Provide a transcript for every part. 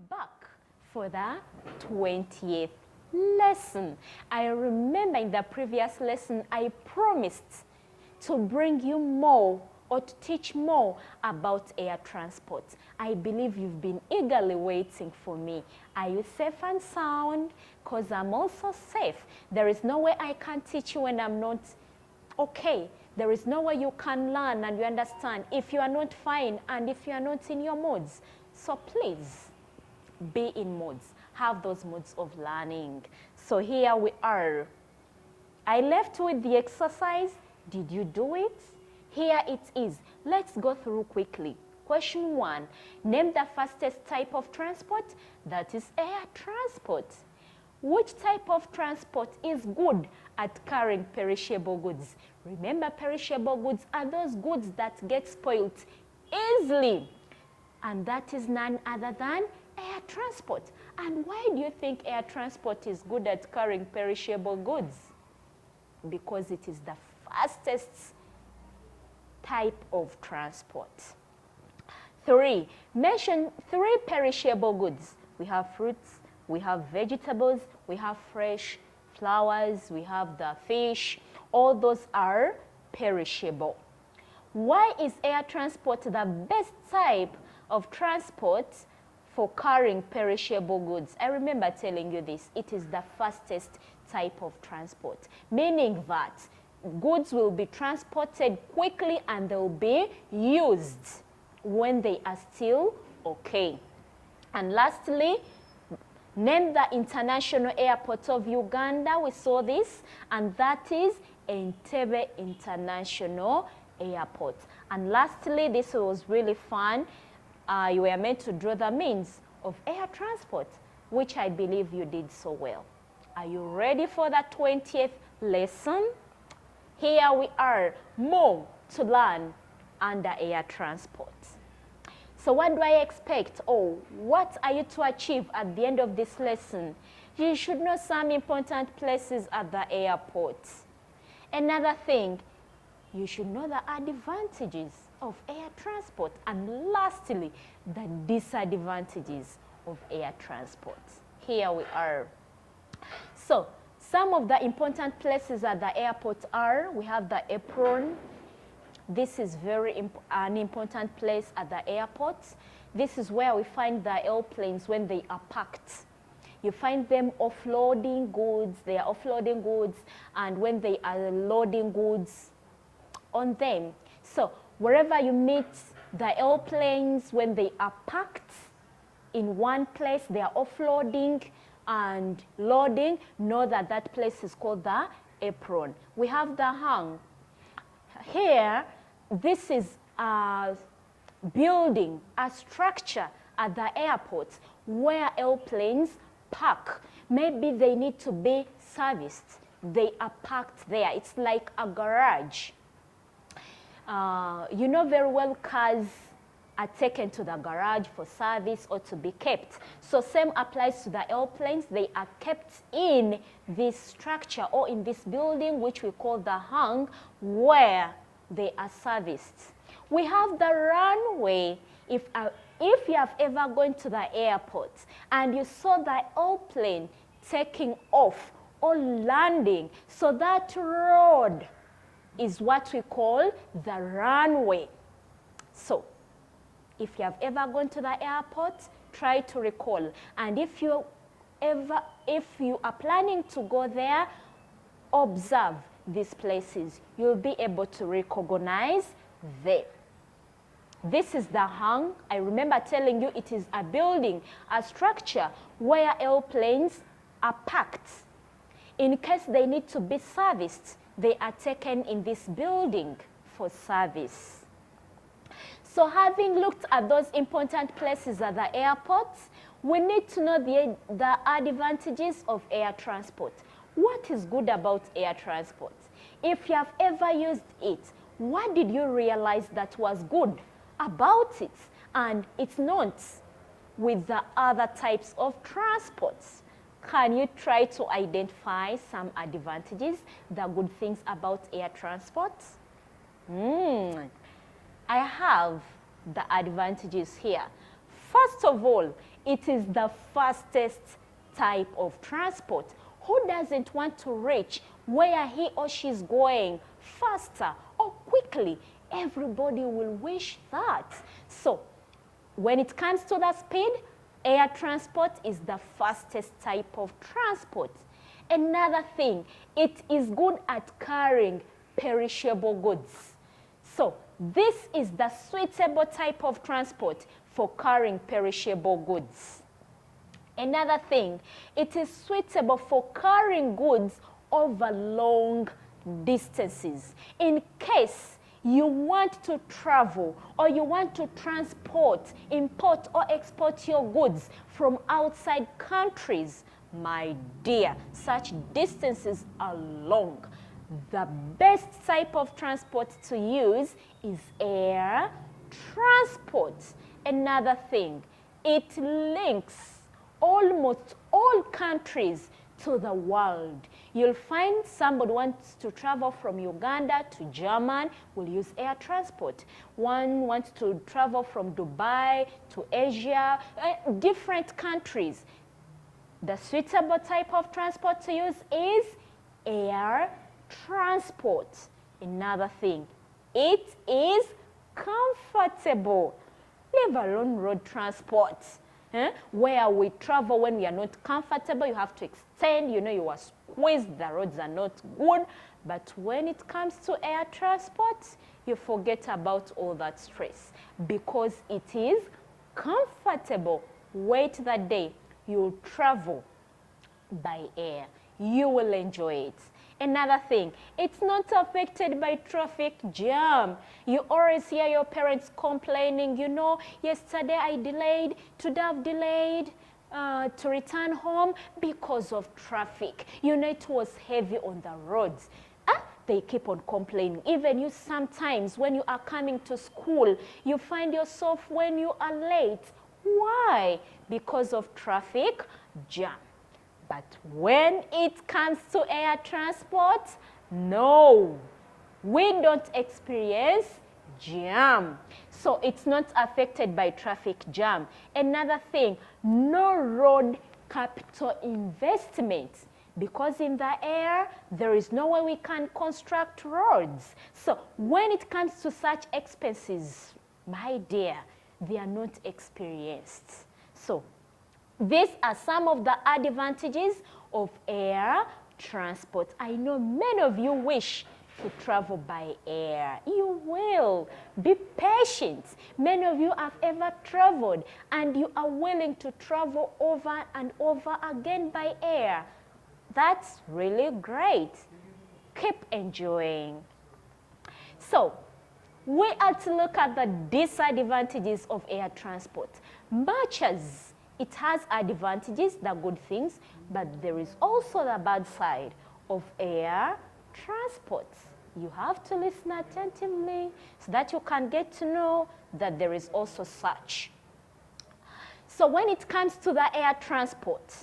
back for the 20th lesson. I remember in the previous lesson I promised to bring you more or to teach more about air transport. I believe you've been eagerly waiting for me. Are you safe and sound? Because I'm also safe. There is no way I can teach you when I'm not okay. There is no way you can learn and you understand if you are not fine and if you are not in your modes. So please be in modes. Have those modes of learning. So here we are. I left with the exercise. Did you do it? Here it is. Let's go through quickly. Question 1. Name the fastest type of transport. That is air transport. Which type of transport is good at carrying perishable goods? Remember, perishable goods are those goods that get spoiled easily. And that is none other than air transport. And why do you think air transport is good at carrying perishable goods? Because it is the fastest type of transport. 3. Mention 3 perishable goods. We have fruits, we have vegetables, we have fresh flowers, we have the fish. All those are perishable. Why is air transport the best type of transport for carrying perishable goods? I remember telling you this. It is the fastest type of transport, meaning that goods will be transported quickly and they'll be used when they are still okay. And lastly, name the international airport of Uganda. We saw this, and that is Entebbe International Airport. And lastly, this was really fun. You were meant to draw the means of air transport, which I believe you did so well. Are you ready for the 20th lesson? Here we are, more to learn under air transport. So what do I expect? Oh, what are you to achieve at the end of this lesson? You should know some important places at the airport. Another thing, you should know the advantages of air transport. And lastly, the disadvantages of air transport. Here we are. So, some of the important places at the airport are, we have the Apron. This is an important place at the airport. This is where we find the airplanes when they are packed. You find them offloading goods, they are offloading goods, and when they are loading goods on them. So wherever you meet the airplanes, when they are packed in one place, they are offloading and loading, know that that place is called the Apron. We have the Hangar. Here, this is a building, a structure at the airport where airplanes park. Maybe they need to be serviced. They are parked there. It's like a garage. You know very well cars are taken to the garage for service or to be kept. So same applies to the airplanes. They are kept in this structure or in this building, which we call the Hangar, where they are serviced. We have the runway. If you have ever gone to the airport and you saw the airplane taking off or landing, so that road is what we call the runway. So if you have ever gone to the airport, try to recall. And if you are planning to go there, observe these places. You'll be able to recognize them. This is the Hangar. I remember telling you it is a building, a structure where airplanes are packed. In case they need to be serviced, they are taken in this building for service. So having looked at those important places at the airport, we need to know the advantages of air transport. What is good about air transport? If you have ever used it, what did you realize that was good about it and it's not with the other types of transports? Can you try to identify some advantages, the good things about air transport? I have the advantages here. First of all, it is the fastest type of transport. Who doesn't want to reach where he or she is going faster or quickly? Everybody will wish that. So when it comes to the speed, air transport is the fastest type of transport. Another thing, it is good at carrying perishable goods. So this is the suitable type of transport for carrying perishable goods. Another thing, it is suitable for carrying goods over long distances. In case you want to travel or you want to transport, import or export your goods from outside countries, my dear, such distances are long. The best type of transport to use is air transport. Another thing, it links almost all countries to the world. You'll find somebody wants to travel from Uganda to Germany, will use air transport. One wants to travel from Dubai to Asia, different countries. The suitable type of transport to use is air transport. Another thing, it is comfortable, leave alone road transport. Where we travel when we are not comfortable, you have to extend, you are squeezed, the roads are not good. But when it comes to air transport, you forget about all that stress because it is comfortable. Wait the day you travel by air. You will enjoy it. Another thing, it's not affected by traffic jam. You always hear your parents complaining, yesterday I delayed, today I've delayed to return home because of traffic. It was heavy on the roads. They keep on complaining. Even you sometimes when you are coming to school, you find yourself when you are late. Why? Because of traffic jam. But when it comes to air transport, no, we don't experience jam. So it's not affected by traffic jam. Another thing, no road capital investment, because in the air, there is no way we can construct roads. So when it comes to such expenses, my dear, they are not experienced. So these are some of the advantages of air transport. I know many of you wish to travel by air. You will. Be patient. Many of you have ever traveled and you are willing to travel over and over again by air. That's really great. Keep enjoying. So, we are to look at the disadvantages of air transport. Much as it has advantages, the good things, but there is also the bad side of air transport. You have to listen attentively so that you can get to know that there is also such. So when it comes to the air transport,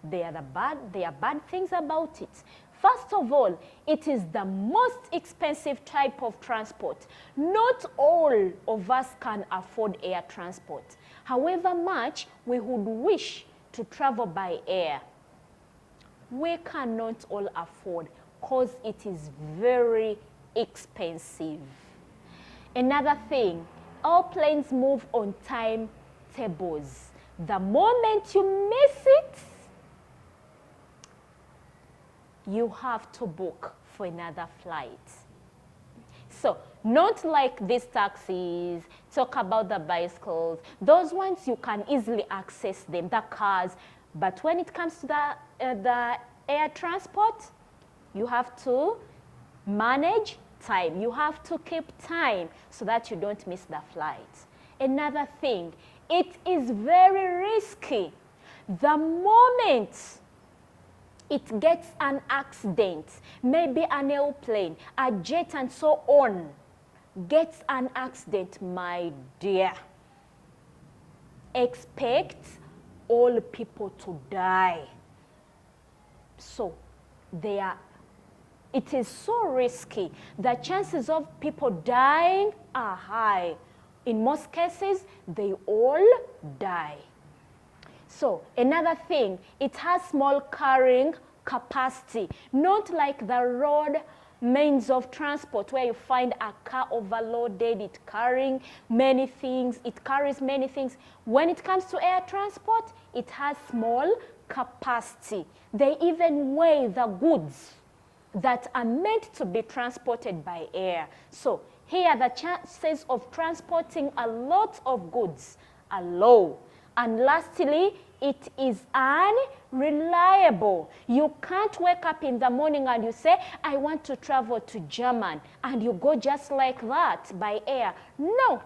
there are bad things about it. First of all, it is the most expensive type of transport. Not all of us can afford air transport. However much we would wish to travel by air, we cannot all afford because it is very expensive. Another thing, airplanes move on timetables. The moment you miss it, you have to book for another flight. So, not like these taxis, talk about the bicycles. Those ones you can easily access them, the cars. But when it comes to the air transport, you have to manage time. You have to keep time so that you don't miss the flight. Another thing, it is very risky. The moment it gets an accident, maybe an airplane, a jet and so on, gets an accident, my dear, expect all people to die. So it is so risky. The chances of people dying are high. In most cases, they all die. So another thing, it has small carrying capacity, not like the road means of transport where you find a car overloaded, it carrying many things, it carries many things. When it comes to air transport, it has small capacity. They even weigh the goods that are meant to be transported by air. So here the chances of transporting a lot of goods are low. And lastly, it is unreliable. You can't wake up in the morning and you say, I want to travel to Germany, and you go just like that by air. No.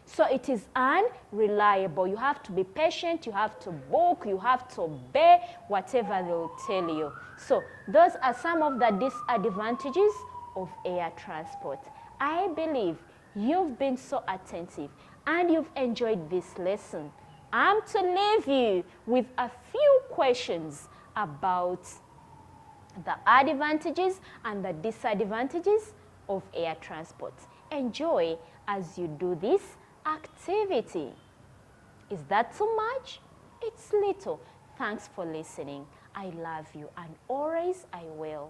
So it is unreliable. You have to be patient, you have to book, you have to obey whatever they will tell you. So those are some of the disadvantages of air transport. I believe you've been so attentive and you've enjoyed this lesson. I'm to leave you with a few questions about the advantages and the disadvantages of air transport. Enjoy as you do this activity. Is that too much? It's little. Thanks for listening. I love you and always I will.